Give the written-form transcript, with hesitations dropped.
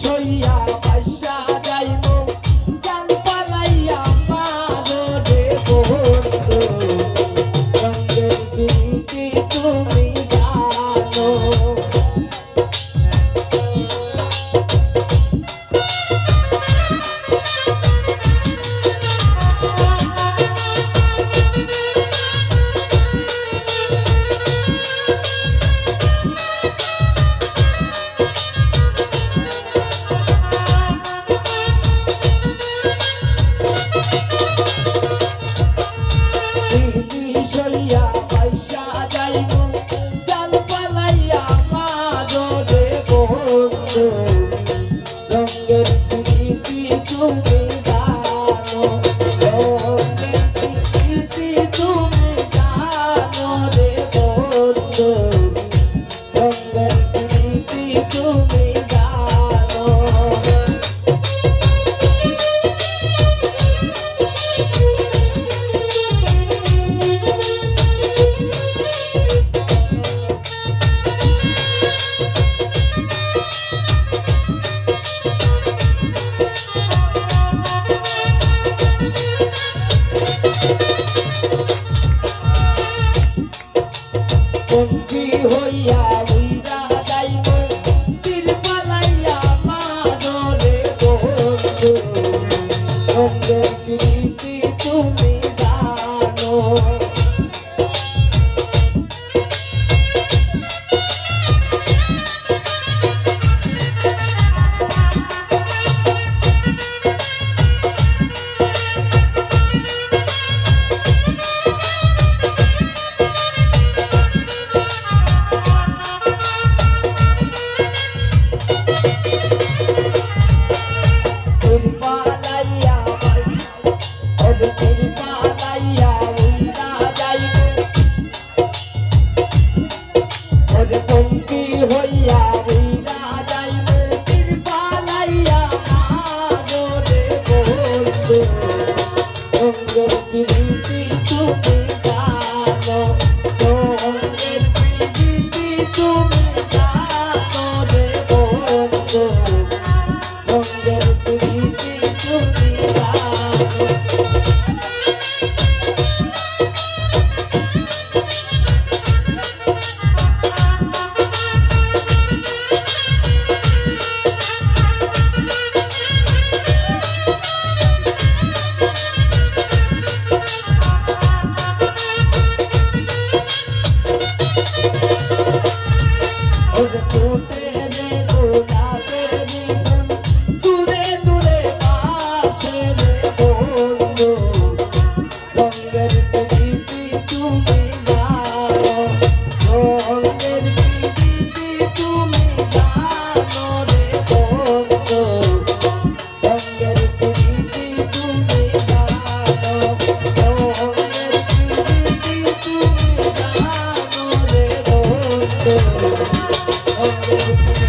সইয়া বাসা যাইব গান পালাইয়া মারো রে বন্ধু রঙের প্রীতি তুমি জানো সইয়া পয়সা যাইব জাল পালাইয়া মারো রে বন্ধু রঙের প্রীতি তুমি জানো রঙের প্রীতি তুমি জানো রে বন্ধু রঙের প্রীতি তুমি জানো বন্দী হইয়া উইরা যাইব তীর পালাইয়া মারো রে বন্ধু রঙের প্রীতি তুমি জানো বন্দী হইয়া উইরা যাইব তীর পালাইয়া মারো রে বন্ধু রঙের প্রীতি তুমি জানো রঙের প্রীতি তুমি জানো রে বন্ধু রঙের প্রীতি তুমি জানো দূরে দূরে পাশে রে বন্ধু রঙের প্রীতি তুমি জানো রঙের প্রীতি তুমি জানো রে বন্ধু রঙের প্রীতি তুমি জানো রঙের প্রীতি তুমি জানো রে বন্ধু রঙের